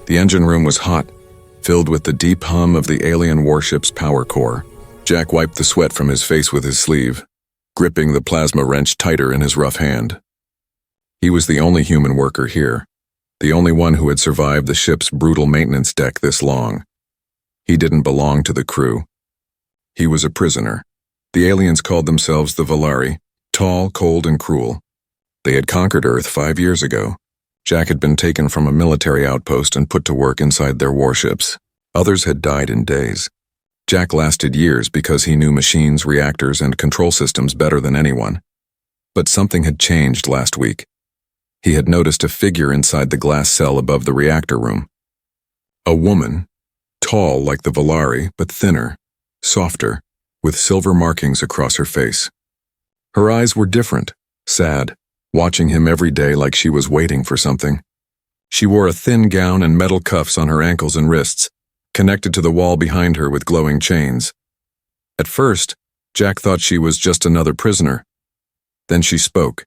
The engine room was hot, filled with the deep hum of the alien warship's power core. Jack wiped the sweat from his face with his sleeve, gripping the plasma wrench tighter in his rough hand. He was the only human worker here, the only one who had survived the ship's brutal maintenance deck this long. He didn't belong to the crew. He was a prisoner. The aliens called themselves the Valari, tall, cold, and cruel. They had conquered Earth 5 years ago. Jack had been taken from a military outpost and put to work inside their warships. Others had died in days. Jack lasted years because he knew machines, reactors, and control systems better than anyone. But something had changed last week. He had noticed a figure inside the glass cell above the reactor room. A woman, tall like the Valari, but thinner, softer, with silver markings across her face. Her eyes were different, sad, watching him every day like she was waiting for something. She wore a thin gown and metal cuffs on her ankles and wrists, connected to the wall behind her with glowing chains. At first, Jack thought she was just another prisoner. Then she spoke.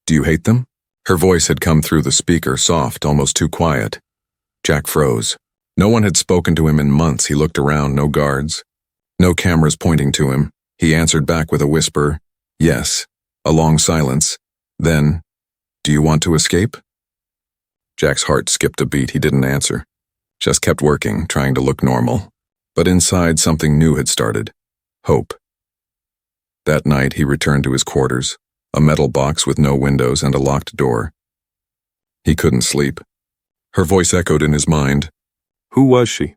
"Do you hate them?" Her voice had come through the speaker, soft, almost too quiet. Jack froze. No one had spoken to him in months. He looked around, no guards, no cameras pointing to him. He answered back with a whisper, "Yes." A long silence. Then, "Do you want to escape?" Jack's heart skipped a beat. He didn't answer. Just kept working, trying to look normal. But inside, something new had started. Hope. That night, he returned to his quarters, a metal box with no windows and a locked door. He couldn't sleep. Her voice echoed in his mind. Who was she?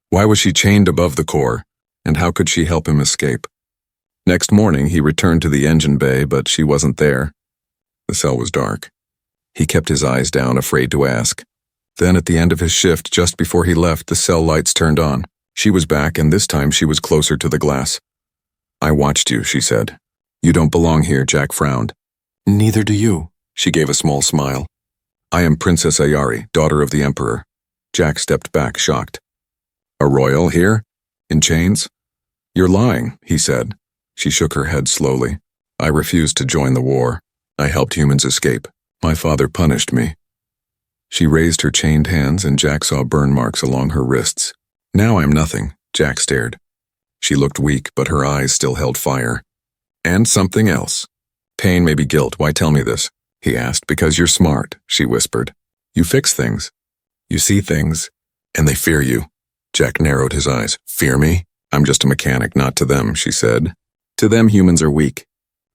Why was she chained above the core? And how could she help him escape? Next morning, he returned to the engine bay, but she wasn't there. The cell was dark. He kept his eyes down, afraid to ask. Then at the end of his shift, just before he left, the cell lights turned on. She was back, and this time she was closer to the glass. "I watched you," she said. "You don't belong here," Jack frowned. "Neither do you," she gave a small smile. "I am Princess Ayari, daughter of the Emperor." Jack stepped back, shocked. "A royal here? In chains?" "You're lying," he said. She shook her head slowly. "I refused to join the war. I helped humans escape. My father punished me." She raised her chained hands, and Jack saw burn marks along her wrists. "Now I'm nothing," Jack stared. She looked weak, but her eyes still held fire. "And something else. Pain may be guilt. Why tell me this?" he asked. "Because you're smart," she whispered. "You fix things. You see things, and they fear you." Jack narrowed his eyes. "Fear me? I'm just a mechanic, not to them," she said. "To them, humans are weak.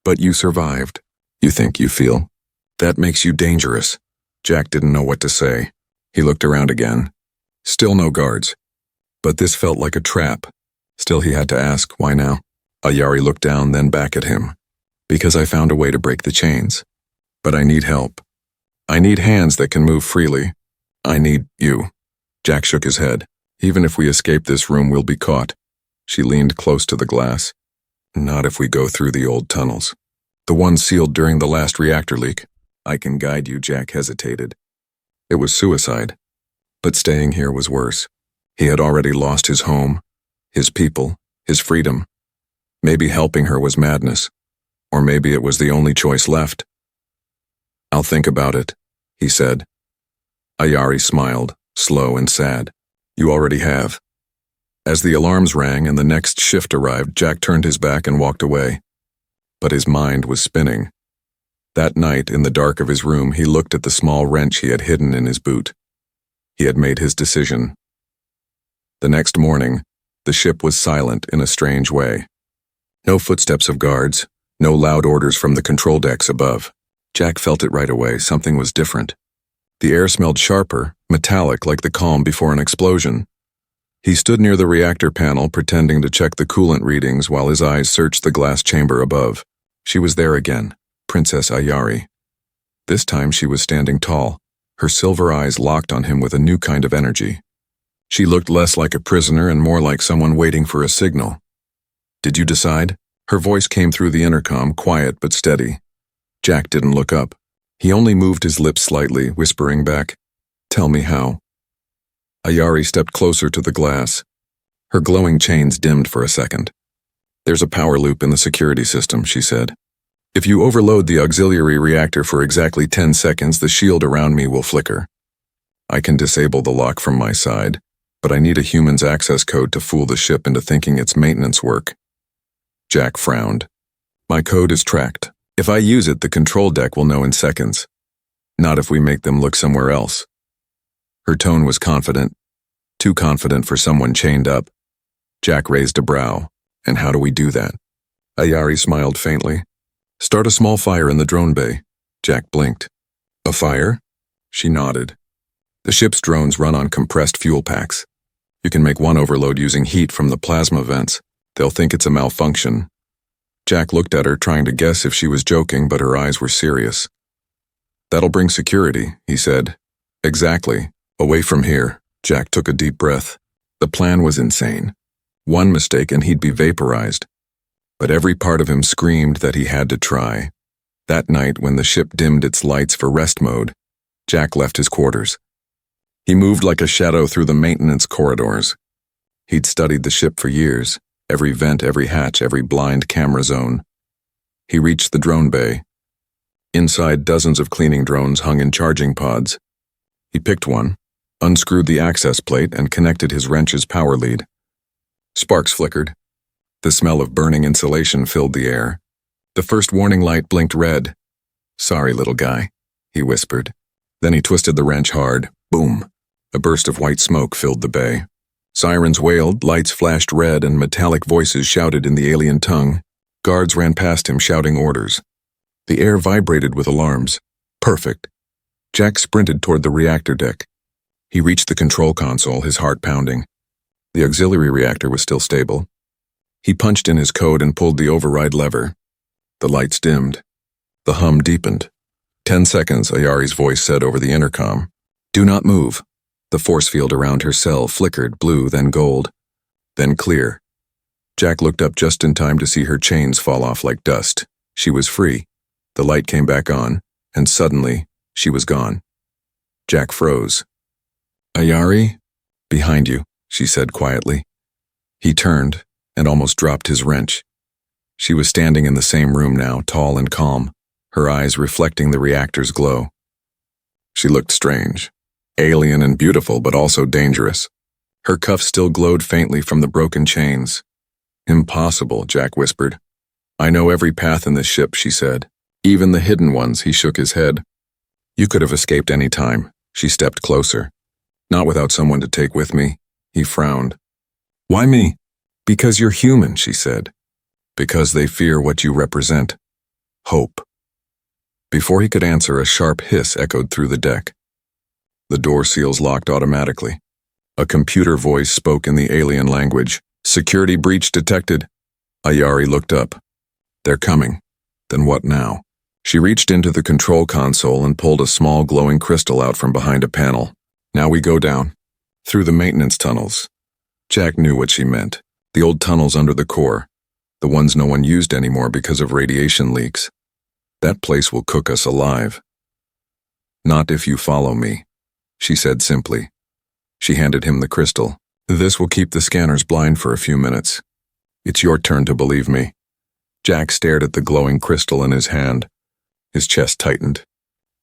But you survived. You think, you feel. That makes you dangerous." Jack didn't know what to say. He looked around again. Still no guards. But this felt like a trap. Still he had to ask, why now? Ayari looked down, then back at him. "Because I found a way to break the chains. But I need help. I need hands that can move freely. I need you." Jack shook his head. "Even if we escape this room, we'll be caught." She leaned close to the glass. "Not if we go through the old tunnels. The ones sealed during the last reactor leak. I can guide you," Jack hesitated. It was suicide. But staying here was worse. He had already lost his home, his people, his freedom. Maybe helping her was madness. Or maybe it was the only choice left. "I'll think about it," he said. Ayari smiled, slow and sad. "You already have." As the alarms rang and the next shift arrived, Jack turned his back and walked away. But his mind was spinning. That night, in the dark of his room, he looked at the small wrench he had hidden in his boot. He had made his decision. The next morning, the ship was silent in a strange way. No footsteps of guards, no loud orders from the control decks above. Jack felt it right away. Something was different. The air smelled sharper, metallic, like the calm before an explosion. He stood near the reactor panel, pretending to check the coolant readings while his eyes searched the glass chamber above. She was there again, Princess Ayari. This time she was standing tall, her silver eyes locked on him with a new kind of energy. She looked less like a prisoner and more like someone waiting for a signal. "Did you decide?" Her voice came through the intercom, quiet but steady. Jack didn't look up. He only moved his lips slightly, whispering back, "Tell me how." Ayari stepped closer to the glass. Her glowing chains dimmed for a second. "There's a power loop in the security system," she said. "If you overload the auxiliary reactor for exactly 10 seconds, the shield around me will flicker." I can disable the lock from my side, but I need a human's access code to fool the ship into thinking it's maintenance work. Jack frowned. My code is tracked. If I use it, the control deck will know in seconds. Not if we make them look somewhere else. Her tone was confident, too confident for someone chained up. Jack raised a brow. And how do we do that? Ayari smiled faintly. Start a small fire in the drone bay. Jack blinked. A fire? She nodded. The ship's drones run on compressed fuel packs. You can make one overload using heat from the plasma vents. They'll think it's a malfunction. Jack looked at her, trying to guess if she was joking, but her eyes were serious. That'll bring security, he said. Exactly. Away from here. Jack took a deep breath. The plan was insane. One mistake and he'd be vaporized. But every part of him screamed that he had to try. That night, when the ship dimmed its lights for rest mode, Jack left his quarters. He moved like a shadow through the maintenance corridors. He'd studied the ship for years, every vent, every hatch, every blind camera zone. He reached the drone bay. Inside, dozens of cleaning drones hung in charging pods. He picked one, unscrewed the access plate, and connected his wrench's power lead. Sparks flickered. The smell of burning insulation filled the air. The first warning light blinked red. Sorry, little guy, he whispered. Then he twisted the wrench hard. Boom! A burst of white smoke filled the bay. Sirens wailed, lights flashed red, and metallic voices shouted in the alien tongue. Guards ran past him shouting orders. The air vibrated with alarms. Perfect. Jack sprinted toward the reactor deck. He reached the control console, his heart pounding. The auxiliary reactor was still stable. He punched in his code and pulled the override lever. The lights dimmed. The hum deepened. 10 seconds, Ayari's voice said over the intercom. Do not move. The force field around her cell flickered, blue, then gold, then clear. Jack looked up just in time to see her chains fall off like dust. She was free. The light came back on, and suddenly, she was gone. Jack froze. Ayari? Behind you, she said quietly. He turned and almost dropped his wrench. She was standing in the same room now, tall and calm, her eyes reflecting the reactor's glow. She looked strange, alien and beautiful, but also dangerous. Her cuffs still glowed faintly from the broken chains. Impossible, Jack whispered. I know every path in this ship, she said. Even the hidden ones, he shook his head. You could have escaped any time. She stepped closer. Not without someone to take with me. He frowned. Why me? Because you're human, she said. Because they fear what you represent. Hope. Before he could answer, a sharp hiss echoed through the deck. The door seals locked automatically. A computer voice spoke in the alien language. Security breach detected. Ayari looked up. They're coming. Then what now? She reached into the control console and pulled a small glowing crystal out from behind a panel. Now we go down. Through the maintenance tunnels. Jack knew what she meant. The old tunnels under the core. The ones no one used anymore because of radiation leaks. That place will cook us alive. Not if you follow me, she said simply. She handed him the crystal. This will keep the scanners blind for a few minutes. It's your turn to believe me. Jack stared at the glowing crystal in his hand. His chest tightened.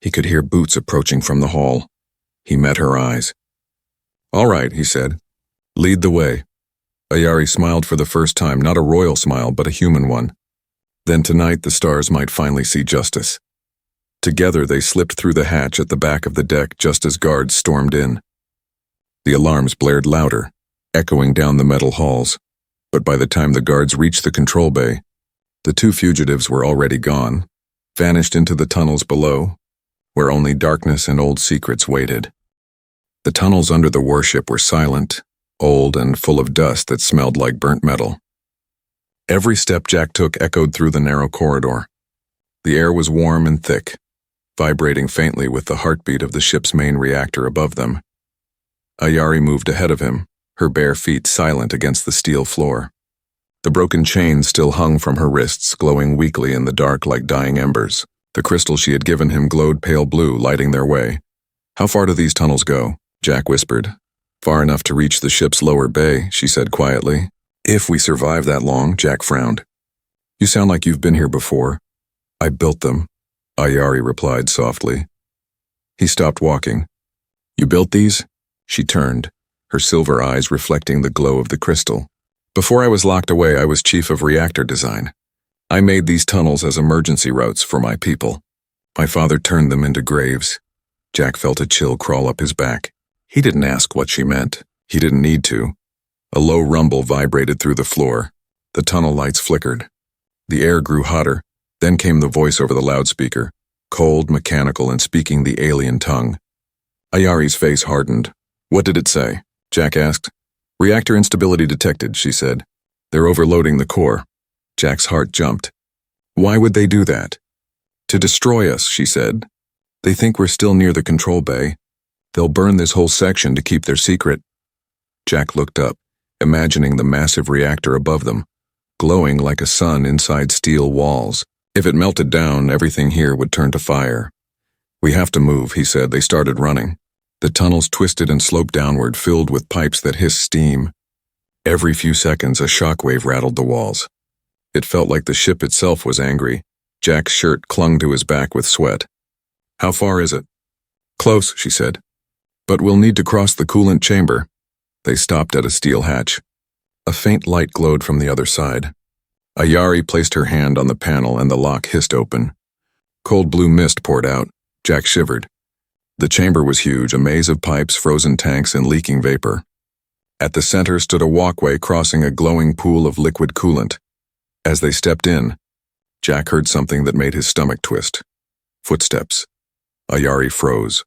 He could hear boots approaching from the hall. He met her eyes. All right, he said. Lead the way. Ayari smiled for the first time, not a royal smile, but a human one. Then tonight the stars might finally see justice. Together they slipped through the hatch at the back of the deck just as guards stormed in. The alarms blared louder, echoing down the metal halls. But by the time the guards reached the control bay, the two fugitives were already gone, vanished into the tunnels below, where only darkness and old secrets waited. The tunnels under the warship were silent, old, and full of dust that smelled like burnt metal. Every step Jack took echoed through the narrow corridor. The air was warm and thick, vibrating faintly with the heartbeat of the ship's main reactor above them. Ayari moved ahead of him, her bare feet silent against the steel floor. The broken chains still hung from her wrists, glowing weakly in the dark like dying embers. The crystal she had given him glowed pale blue, lighting their way. How far do these tunnels go? Jack whispered. Far enough to reach the ship's lower bay, she said quietly. If we survive that long, Jack frowned. You sound like you've been here before. I built them, Ayari replied softly. He stopped walking. You built these? She turned, her silver eyes reflecting the glow of the crystal. Before I was locked away, I was chief of reactor design. I made these tunnels as emergency routes for my people. My father turned them into graves. Jack felt a chill crawl up his back. He didn't ask what she meant. He didn't need to. A low rumble vibrated through the floor. The tunnel lights flickered. The air grew hotter. Then came the voice over the loudspeaker, cold, mechanical, and speaking the alien tongue. Ayari's face hardened. What did it say? Jack asked. Reactor instability detected, she said. They're overloading the core. Jack's heart jumped. Why would they do that? To destroy us, she said. They think we're still near the control bay. They'll burn this whole section to keep their secret. Jack looked up, imagining the massive reactor above them, glowing like a sun inside steel walls. If it melted down, everything here would turn to fire. We have to move, he said. They started running. The tunnels twisted and sloped downward, filled with pipes that hissed steam. Every few seconds, a shockwave rattled the walls. It felt like the ship itself was angry. Jack's shirt clung to his back with sweat. How far is it? Close, she said. But we'll need to cross the coolant chamber. They stopped at a steel hatch. A faint light glowed from the other side. Ayari placed her hand on the panel and the lock hissed open. Cold blue mist poured out. Jack shivered. The chamber was huge, a maze of pipes, frozen tanks, and leaking vapor. At the center stood a walkway crossing a glowing pool of liquid coolant. As they stepped in, Jack heard something that made his stomach twist. Footsteps. Ayari froze.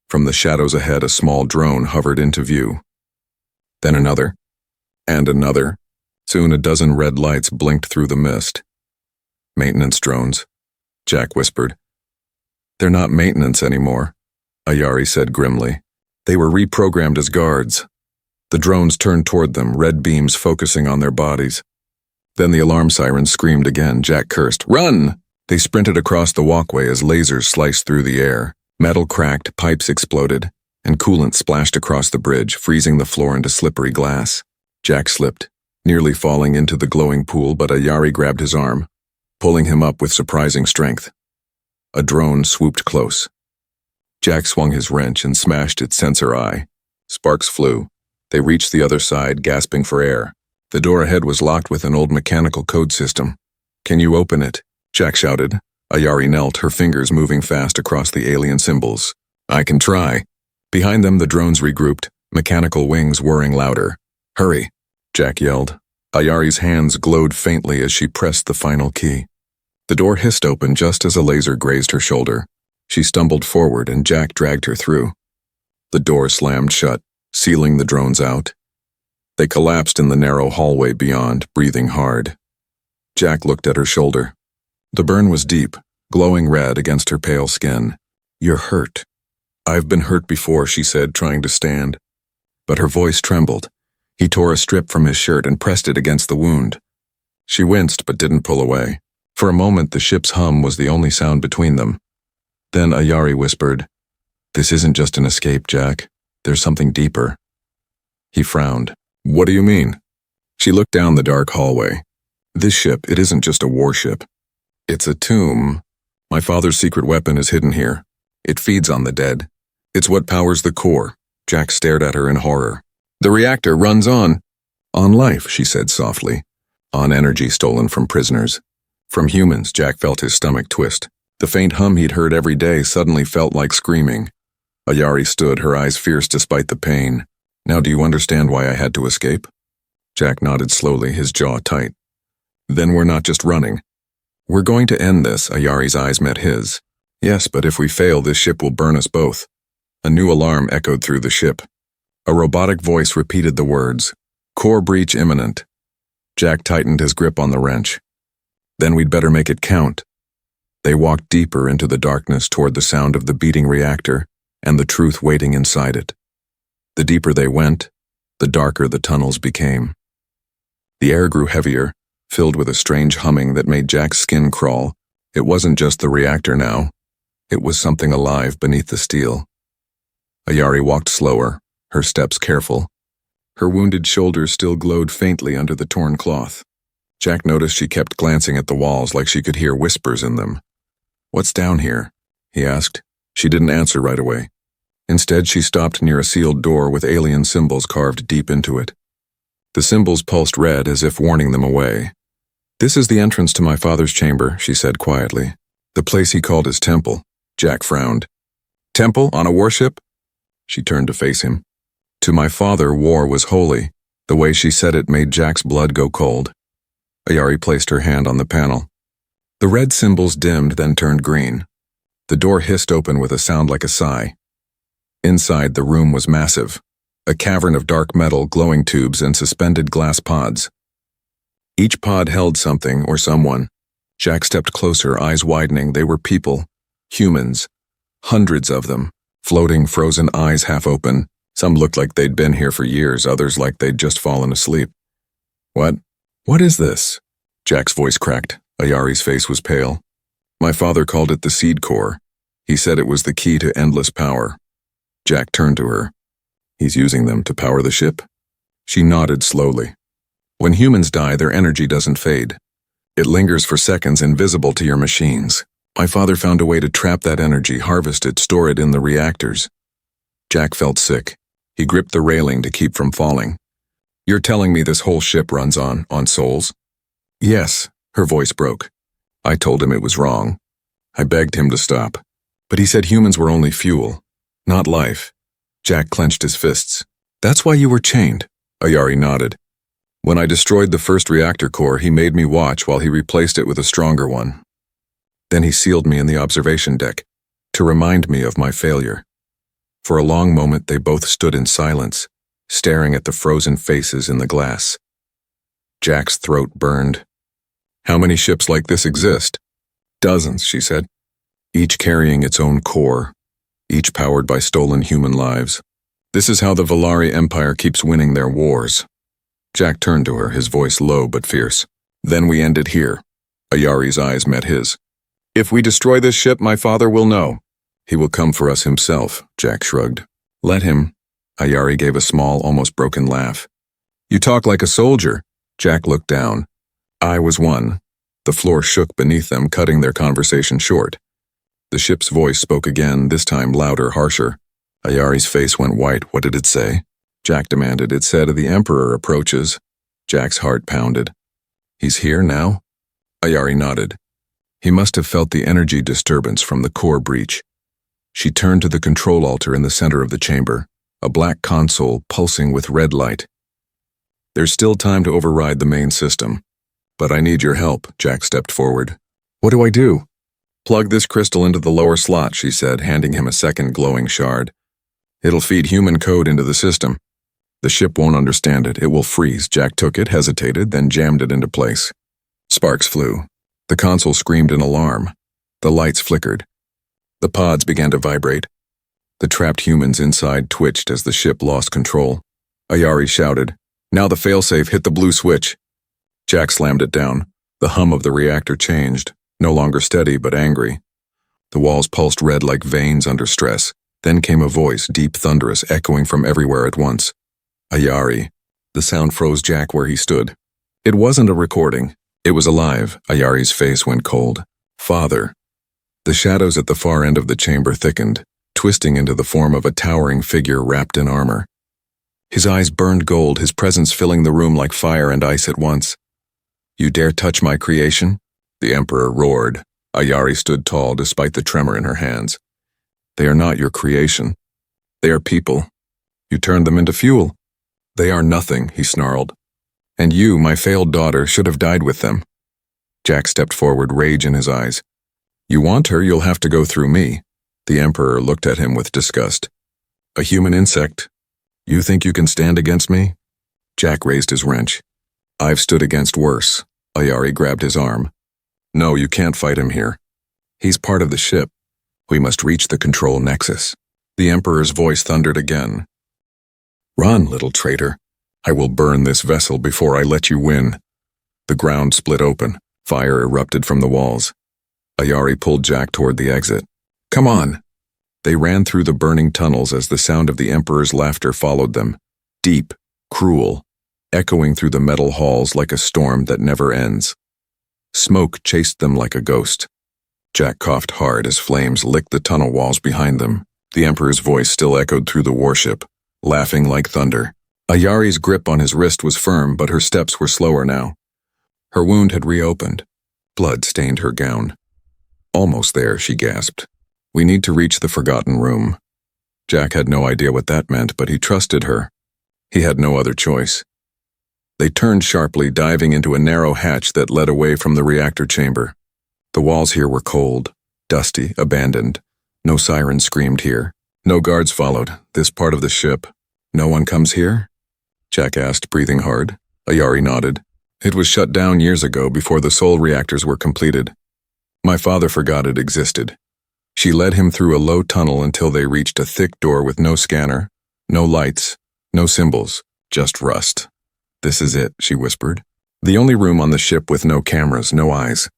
From the shadows ahead, a small drone hovered into view. Then another, and another. Soon a dozen red lights blinked through the mist. Maintenance drones, Jack whispered. They're not maintenance anymore, Ayari said grimly. They were reprogrammed as guards. The drones turned toward them, red beams focusing on their bodies. Then the alarm siren screamed again. Jack cursed, "Run!" They sprinted across the walkway as lasers sliced through the air. Metal cracked, pipes exploded, and coolant splashed across the bridge, freezing the floor into slippery glass. Jack slipped, nearly falling into the glowing pool, but Ayari grabbed his arm, pulling him up with surprising strength. A drone swooped close. Jack swung his wrench and smashed its sensor eye. Sparks flew. They reached the other side, gasping for air. The door ahead was locked with an old mechanical code system. "Can you open it?" Jack shouted. Ayari knelt, her fingers moving fast across the alien symbols. "I can try." Behind them, the drones regrouped, mechanical wings whirring louder. "Hurry," Jack yelled. Ayari's hands glowed faintly as she pressed the final key. The door hissed open just as a laser grazed her shoulder. She stumbled forward and Jack dragged her through. The door slammed shut, sealing the drones out. They collapsed in the narrow hallway beyond, breathing hard. Jack looked at her shoulder. The burn was deep, glowing red against her pale skin. "You're hurt." "I've been hurt before," she said, trying to stand. But her voice trembled. He tore a strip from his shirt and pressed it against the wound. She winced but didn't pull away. For a moment, the ship's hum was the only sound between them. Then Ayari whispered, "This isn't just an escape, Jack. There's something deeper." He frowned. "What do you mean?" She looked down the dark hallway. "This ship, it isn't just a warship. It's a tomb. My father's secret weapon is hidden here. It feeds on the dead. It's what powers the core." Jack stared at her in horror. "The reactor runs on." "On life," she said softly. "On energy stolen from prisoners. From humans." Jack felt his stomach twist. The faint hum he'd heard every day suddenly felt like screaming. Ayari stood, her eyes fierce despite the pain. "Now do you understand why I had to escape?" Jack nodded slowly, his jaw tight. "Then we're not just running. We're going to end this." Ayari's eyes met his. "Yes, but if we fail, this ship will burn us both." A new alarm echoed through the ship. A robotic voice repeated the words, "Core breach imminent." Jack tightened his grip on the wrench. "Then we'd better make it count." They walked deeper into the darkness toward the sound of the beating reactor and the truth waiting inside it. The deeper they went, the darker the tunnels became. The air grew heavier, filled with a strange humming that made Jack's skin crawl. It wasn't just the reactor now. It was something alive beneath the steel. Ayari walked slower, her steps careful. Her wounded shoulders still glowed faintly under the torn cloth. Jack noticed she kept glancing at the walls like she could hear whispers in them. "What's down here?" he asked. She didn't answer right away. Instead, she stopped near a sealed door with alien symbols carved deep into it. The symbols pulsed red as if warning them away. "This is the entrance to my father's chamber," she said quietly. "The place he called his temple." Jack frowned. "Temple on a warship?" She turned to face him. "To my father, war was holy." The way she said it made Jack's blood go cold. Ayari placed her hand on the panel. The red symbols dimmed, then turned green. The door hissed open with a sound like a sigh. Inside, the room was massive, a cavern of dark metal, glowing tubes, and suspended glass pods. Each pod held something or someone. Jack stepped closer, eyes widening. They were people, humans, hundreds of them, floating, frozen, eyes half open. Some looked like they'd been here for years, others like they'd just fallen asleep. What is this?" Jack's voice cracked. Ayari's face was pale. "My father called it the seed core. He said it was the key to endless power." Jack turned to her. "He's using them to power the ship?" She nodded slowly. "When humans die, their energy doesn't fade. It lingers for seconds, invisible to your machines. My father found a way to trap that energy, harvest it, store it in the reactors." Jack felt sick. He gripped the railing to keep from falling. "You're telling me this whole ship runs on souls?" "Yes," her voice broke. "I told him it was wrong. I begged him to stop. But he said humans were only fuel, not life." Jack clenched his fists. "That's why you were chained?" Ayari nodded. "When I destroyed the first reactor core, he made me watch while he replaced it with a stronger one. Then he sealed me in the observation deck, to remind me of my failure." For a long moment, they both stood in silence, staring at the frozen faces in the glass. Jack's throat burned. "How many ships like this exist?" "Dozens," she said. "Each carrying its own core, each powered by stolen human lives. This is how the Valari Empire keeps winning their wars." Jack turned to her, his voice low but fierce. "Then we end it here." Ayari's eyes met his. "If we destroy this ship, my father will know." "He will come for us himself," Jack shrugged. "Let him." Ayari gave a small, almost broken laugh. "You talk like a soldier." Jack looked down. "I was one." The floor shook beneath them, cutting their conversation short. The ship's voice spoke again, this time louder, harsher. Ayari's face went white. "What did it say?" Jack demanded. "It said, 'The Emperor approaches.'" Jack's heart pounded. "He's here now?" Ayari nodded. He must have felt the energy disturbance from the core breach. She turned to the control altar in the center of the chamber, a black console pulsing with red light. "There's still time to override the main system. But I need your help." Jack stepped forward. "What do I do?" "Plug this crystal into the lower slot," she said, handing him a second glowing shard. "It'll feed human code into the system. The ship won't understand it. It will freeze." Jack took it, hesitated, then jammed it into place. Sparks flew. The console screamed in alarm. The lights flickered. The pods began to vibrate. The trapped humans inside twitched as the ship lost control. Ayari shouted, "Now the failsafe, hit the blue switch." Jack slammed it down. The hum of the reactor changed, no longer steady but angry. The walls pulsed red like veins under stress. Then came a voice, deep, thunderous, echoing from everywhere at once. "Ayari." The sound froze Jack where he stood. It wasn't a recording. It was alive. Ayari's face went cold. "Father." The shadows at the far end of the chamber thickened, twisting into the form of a towering figure wrapped in armor. His eyes burned gold, his presence filling the room like fire and ice at once. "You dare touch my creation?" The Emperor roared. Ayari stood tall despite the tremor in her hands. "They are not your creation. They are people. You turned them into fuel." "They are nothing," he snarled. "And you, my failed daughter, should have died with them." Jack stepped forward, rage in his eyes. "You want her, you'll have to go through me." The Emperor looked at him with disgust. "A human insect? You think you can stand against me?" Jack raised his wrench. "I've stood against worse." Ayari grabbed his arm. "No, you can't fight him here. He's part of the ship. We must reach the control nexus." The Emperor's voice thundered again. "Run, little traitor. I will burn this vessel before I let you win." The ground split open. Fire erupted from the walls. Ayari pulled Jack toward the exit. "Come on." They ran through the burning tunnels as the sound of the Emperor's laughter followed them, deep, cruel, echoing through the metal halls like a storm that never ends. Smoke chased them like a ghost. Jack coughed hard as flames licked the tunnel walls behind them. The Emperor's voice still echoed through the warship, laughing like thunder. Ayari's grip on his wrist was firm, but her steps were slower now. Her wound had reopened. Blood stained her gown. Almost there, she gasped. We need to reach the forgotten room. Jack had no idea what that meant, but he trusted her. He had no other choice. They turned sharply, diving into a narrow hatch that led away from the reactor chamber. The walls here were cold, dusty, abandoned. No sirens screamed here. No guards followed this part of the ship. No one comes here? Jack asked, breathing hard. Ayari nodded. It was shut down years ago, before the soul reactors were completed. My father forgot it existed. She led him through a low tunnel until they reached a thick door with no scanner, no lights, no symbols, just rust. This is it, she whispered. The only room on the ship with no cameras, no eyes.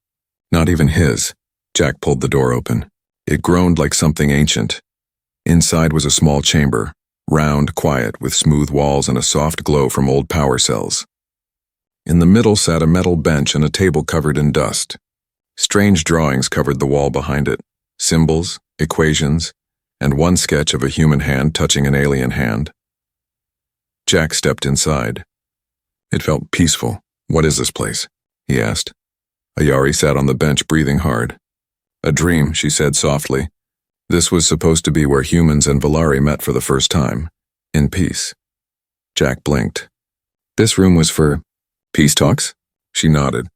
Not even his. Jack pulled the door open. It groaned like something ancient. Inside was a small chamber, round, quiet, with smooth walls and a soft glow from old power cells. In the middle sat a metal bench and a table covered in dust. Strange drawings covered the wall behind it, symbols, equations, and one sketch of a human hand touching an alien hand. Jack stepped inside. It felt peaceful. What is this place? He asked. Ayari sat on the bench, breathing hard. A dream, she said softly. This was supposed to be where humans and Valari met for the first time, in peace. Jack blinked. This room was for peace talks? She nodded.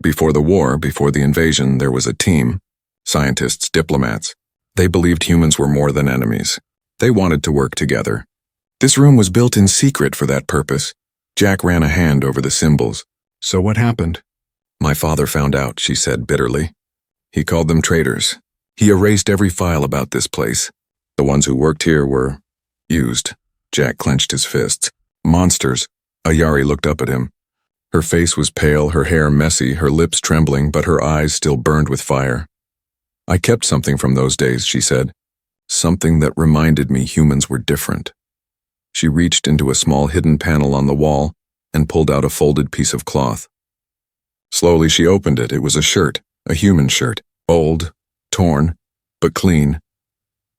Before the war, before the invasion, there was a team. Scientists, diplomats. They believed humans were more than enemies. They wanted to work together. This room was built in secret for that purpose. Jack ran a hand over the symbols. So what happened? My father found out, she said bitterly. He called them traitors. He erased every file about this place. The ones who worked here were used. Jack clenched his fists. Monsters. Ayari looked up at him. Her face was pale, her hair messy, her lips trembling, but her eyes still burned with fire. I kept something from those days, she said. Something that reminded me humans were different. She reached into a small hidden panel on the wall and pulled out a folded piece of cloth. Slowly she opened it. It was a shirt, a human shirt, old, torn, but clean.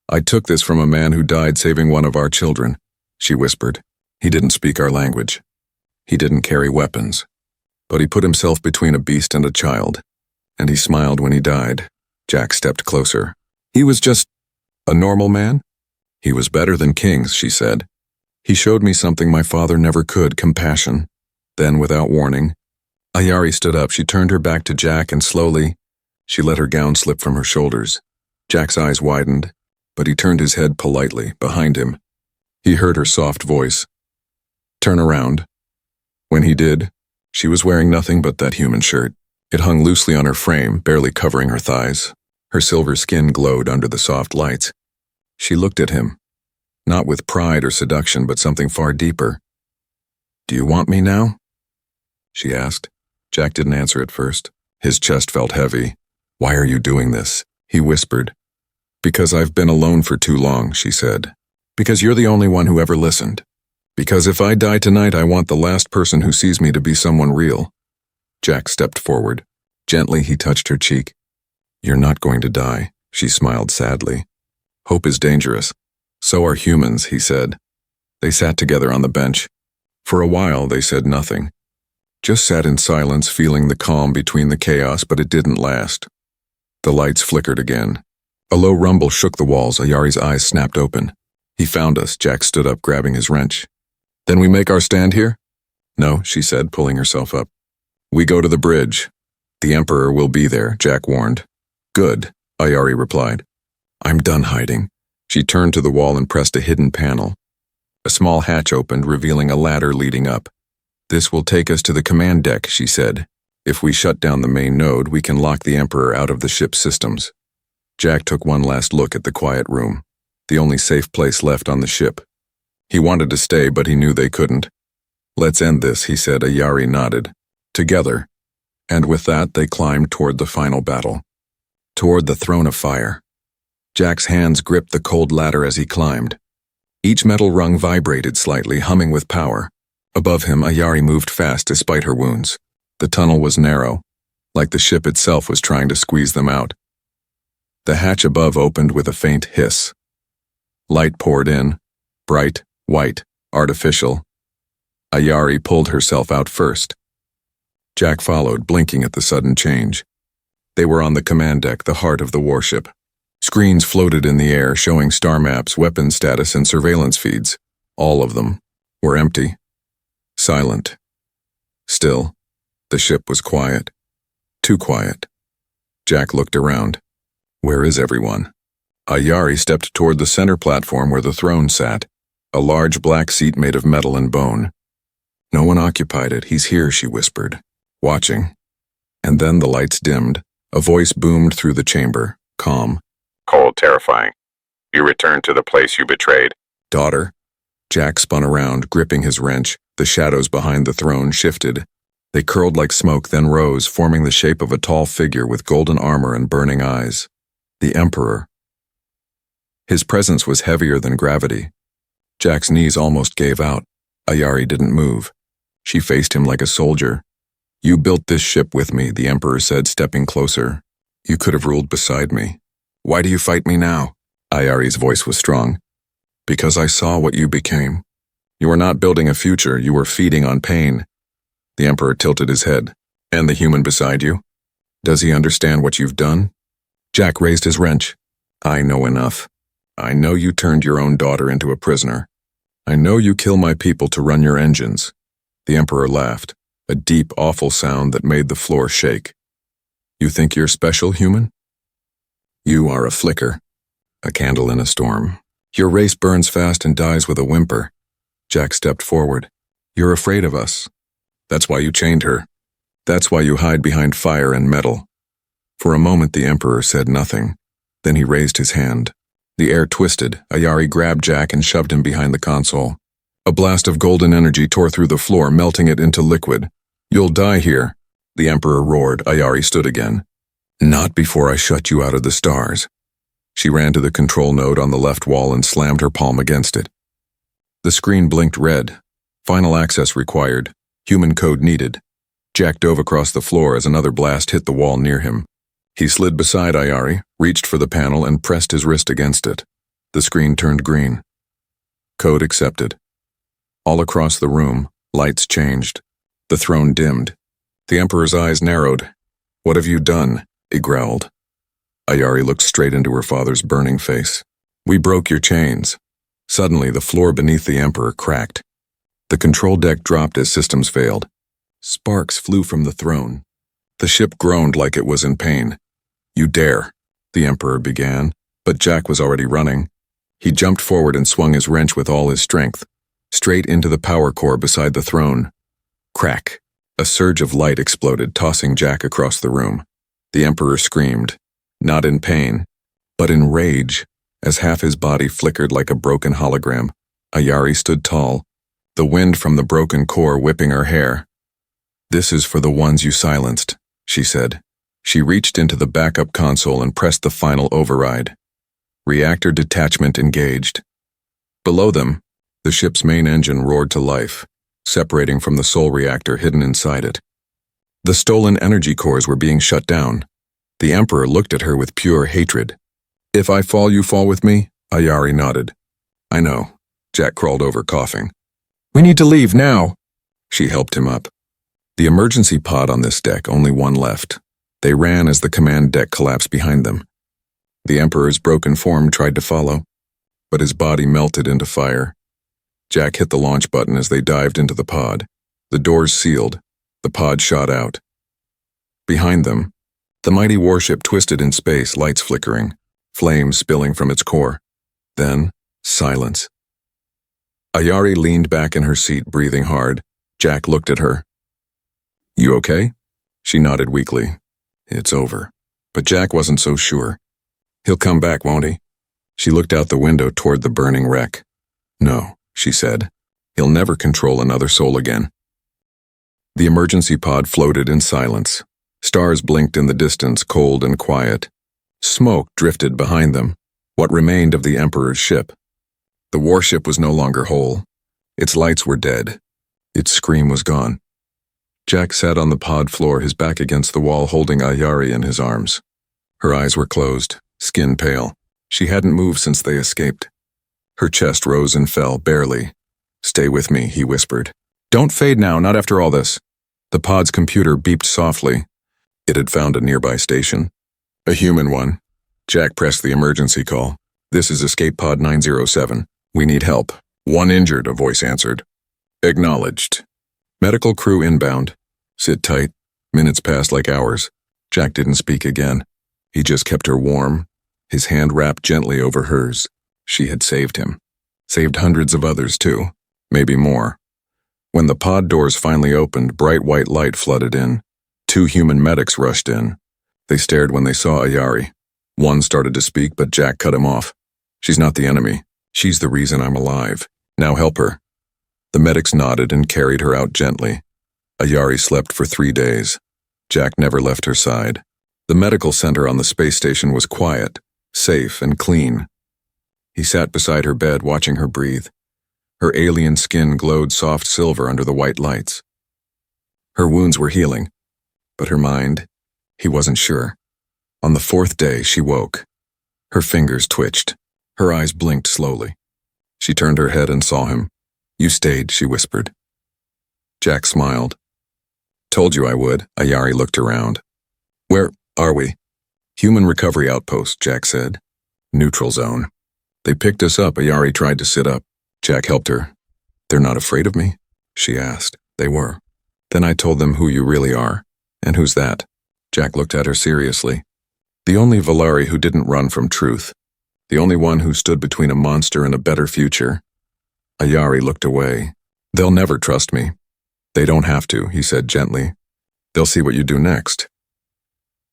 I took this from a man who died saving one of our children, she whispered. He didn't speak our language. He didn't carry weapons. But he put himself between a beast and a child, and he smiled when he died. Jack stepped closer. He was just a normal man? He was better than kings, she said. He showed me something my father never could, compassion. Then, without warning, Ayari stood up. She turned her back to Jack and slowly, she let her gown slip from her shoulders. Jack's eyes widened, but he turned his head politely, behind him. He heard her soft voice. Turn around. When he did, she was wearing nothing but that human shirt. It hung loosely on her frame, barely covering her thighs. Her silver skin glowed under the soft lights. She looked at him, not with pride or seduction, but something far deeper. Do you want me now? She asked. Jack didn't answer at first. His chest felt heavy. Why are you doing this? He whispered. Because I've been alone for too long, she said. Because you're the only one who ever listened. Because if I die tonight, I want the last person who sees me to be someone real. Jack stepped forward. Gently, he touched her cheek. You're not going to die, she smiled sadly. Hope is dangerous. So are humans, he said. They sat together on the bench. For a while, they said nothing. Just sat in silence, feeling the calm between the chaos, but it didn't last. The lights flickered again. A low rumble shook the walls. Ayari's eyes snapped open. He found us. Jack stood up, grabbing his wrench. Then we make our stand here? No, she said, pulling herself up. We go to the bridge. The Emperor will be there, Jack warned. Good, Ayari replied. I'm done hiding. She turned to the wall and pressed a hidden panel. A small hatch opened, revealing a ladder leading up. This will take us to the command deck, she said. If we shut down the main node, we can lock the Emperor out of the ship's systems. Jack took one last look at the quiet room, the only safe place left on the ship. He wanted to stay, but he knew they couldn't. Let's end this, he said. Ayari nodded. Together. And with that, they climbed toward the final battle. Toward the throne of fire. Jack's hands gripped the cold ladder as he climbed. Each metal rung vibrated slightly, humming with power. Above him, Ayari moved fast despite her wounds. The tunnel was narrow, like the ship itself was trying to squeeze them out. The hatch above opened with a faint hiss. Light poured in, bright, white, artificial. Ayari pulled herself out first. Jack followed, blinking at the sudden change. They were on the command deck, the heart of the warship. Screens floated in the air, showing star maps, weapon status, and surveillance feeds. All of them were empty, silent. Still, the ship was quiet. Too quiet. Jack looked around. Where is everyone? Ayari stepped toward the center platform where the throne sat, a large black seat made of metal and bone. No one occupied it. He's here, she whispered, watching. And then the lights dimmed. A voice boomed through the chamber, calm. Cold, terrifying. You returned to the place you betrayed. Daughter. Jack spun around, gripping his wrench. The shadows behind the throne shifted. They curled like smoke, then rose, forming the shape of a tall figure with golden armor and burning eyes. The Emperor. His presence was heavier than gravity. Jack's knees almost gave out. Ayari didn't move. She faced him like a soldier. You built this ship with me, the Emperor said, stepping closer. You could have ruled beside me. Why do you fight me now? Ayari's voice was strong. Because I saw what you became. You were not building a future, you were feeding on pain. The Emperor tilted his head. And the human beside you? Does he understand what you've done? Jack raised his wrench. I know enough. I know you turned your own daughter into a prisoner. I know you kill my people to run your engines. The Emperor laughed, a deep, awful sound that made the floor shake. You think you're special, human? You are a flicker, a candle in a storm. Your race burns fast and dies with a whimper. Jack stepped forward. You're afraid of us. That's why you chained her. That's why you hide behind fire and metal. For a moment the Emperor said nothing. Then he raised his hand. The air twisted. Ayari grabbed Jack and shoved him behind the console. A blast of golden energy tore through the floor, melting it into liquid. You'll die here, the Emperor roared. Ayari stood again. Not before I shut you out of the stars. She ran to the control node on the left wall and slammed her palm against it. The screen blinked red. Final access required. Human code needed. Jack dove across the floor as another blast hit the wall near him. He slid beside Ayari, reached for the panel, and pressed his wrist against it. The screen turned green. Code accepted. All across the room, lights changed. The throne dimmed. The Emperor's eyes narrowed. What have you done? He growled. Ayari looked straight into her father's burning face. We broke your chains. Suddenly, the floor beneath the Emperor cracked. The control deck dropped as systems failed. Sparks flew from the throne. The ship groaned like it was in pain. You dare, the Emperor began, but Jack was already running. He jumped forward and swung his wrench with all his strength, straight into the power core beside the throne. Crack! A surge of light exploded, tossing Jack across the room. The Emperor screamed, not in pain, but in rage, as half his body flickered like a broken hologram. Ayari stood tall, the wind from the broken core whipping her hair. This is for the ones you silenced, she said. She reached into the backup console and pressed the final override. Reactor detachment engaged. Below them, the ship's main engine roared to life, separating from the sole reactor hidden inside it. The stolen energy cores were being shut down. The Emperor looked at her with pure hatred. If I fall, you fall with me? Ayari nodded. I know. Jack crawled over, coughing. We need to leave now. She helped him up. The emergency pod on this deck, only one left. They ran as the command deck collapsed behind them. The Emperor's broken form tried to follow, but his body melted into fire. Jack hit the launch button as they dived into the pod. The doors sealed. The pod shot out. Behind them, the mighty warship twisted in space, lights flickering, flames spilling from its core. Then, silence. Ayari leaned back in her seat, breathing hard. Jack looked at her. You okay? She nodded weakly. It's over. But Jack wasn't so sure. He'll come back, won't he? She looked out the window toward the burning wreck. No, she said. He'll never control another soul again. The emergency pod floated in silence. Stars blinked in the distance, cold and quiet. Smoke drifted behind them, what remained of the Emperor's ship. The warship was no longer whole. Its lights were dead. Its scream was gone. Jack sat on the pod floor, his back against the wall, holding Ayari in his arms. Her eyes were closed, skin pale. She hadn't moved since they escaped. Her chest rose and fell, barely. "Stay with me," he whispered. "Don't fade now, not after all this." The pod's computer beeped softly. It had found a nearby station. A human one. Jack pressed the emergency call. "This is Escape Pod 907. We need help." "One injured," a voice answered. "Acknowledged." "Medical crew inbound." "Sit tight." Minutes passed like hours. Jack didn't speak again. He just kept her warm, his hand wrapped gently over hers. She had saved him. Saved hundreds of others, too. Maybe more. When the pod doors finally opened, bright white light flooded in. 2 human medics rushed in. They stared when they saw Ayari. One started to speak, but Jack cut him off. "She's not the enemy. She's the reason I'm alive. Now help her." The medics nodded and carried her out gently. Ayari slept for 3 days. Jack never left her side. The medical center on the space station was quiet, safe, and clean. He sat beside her bed, watching her breathe. Her alien skin glowed soft silver under the white lights. Her wounds were healing, but her mind, he wasn't sure. On the 4th day, she woke. Her fingers twitched. Her eyes blinked slowly. She turned her head and saw him. "You stayed," she whispered. Jack smiled. "Told you I would." Ayari looked around. "Where are we?" "Human recovery outpost," Jack said. "Neutral zone." "They picked us up." Ayari tried to sit up. Jack helped her. "They're not afraid of me?" she asked. "They were." Then I told them who you really are. "And who's that?" Jack looked at her seriously. "The only Valari who didn't run from truth. The only one who stood between a monster and a better future." Ayari looked away. "They'll never trust me." "They don't have to," he said gently. "They'll see what you do next."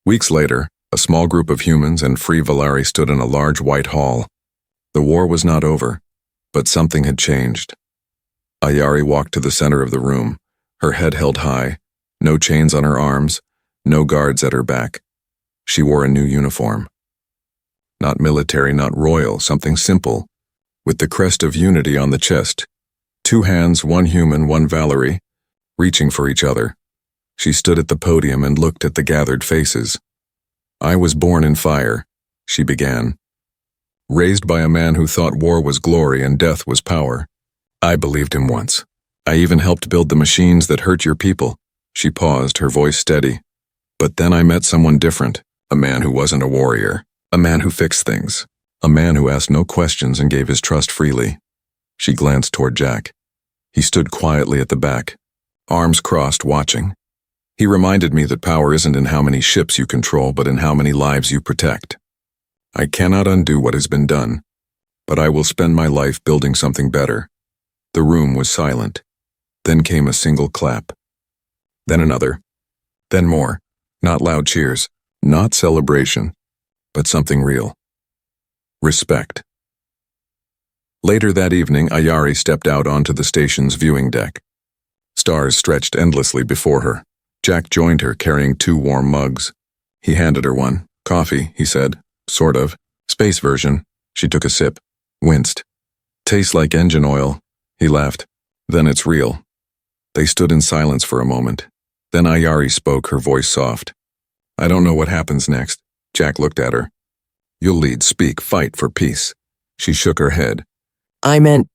Weeks later, a small group of humans and free Valari stood in a large white hall. The war was not over, but something had changed. Ayari walked to the center of the room, her head held high, no chains on her arms, no guards at her back. She wore a new uniform. Not military, not royal, something simple, with the crest of unity on the chest. 2 hands, 1 human, 1 Valari, reaching for each other. She stood at the podium and looked at the gathered faces. "I was born in fire," she began. "Raised by a man who thought war was glory and death was power. I believed him once. I even helped build the machines that hurt your people." She paused, her voice steady. "But then I met someone different, a man who wasn't a warrior, a man who fixed things, a man who asked no questions and gave his trust freely." She glanced toward Jack. He stood quietly at the back, arms crossed, watching. "He reminded me that power isn't in how many ships you control, but in how many lives you protect. I cannot undo what has been done, but I will spend my life building something better." The room was silent. Then came a single clap. Then another. Then more. Not loud cheers. Not celebration. But something real. Respect. Later that evening, Ayari stepped out onto the station's viewing deck. Stars stretched endlessly before her. Jack joined her, carrying 2 warm mugs. He handed her one. "Coffee," he said. "Sort of. Space version." She took a sip. Winced. "Tastes like engine oil." He laughed. "Then it's real." They stood in silence for a moment. Then Ayari spoke, her voice soft. "I don't know what happens next." Jack looked at her. "You'll lead, speak, fight for peace." She shook her head. "I meant..."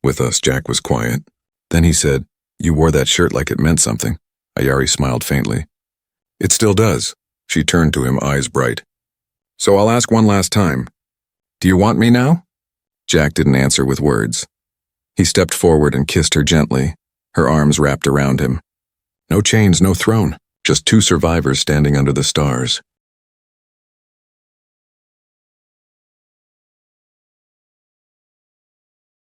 "With us." Jack was quiet. Then he said, "You wore that shirt like it meant something." Ayari smiled faintly. "It still does." She turned to him, eyes bright. "So I'll ask one last time. Do you want me now?" Jack didn't answer with words. He stepped forward and kissed her gently, her arms wrapped around him. No chains, no throne, just 2 survivors standing under the stars.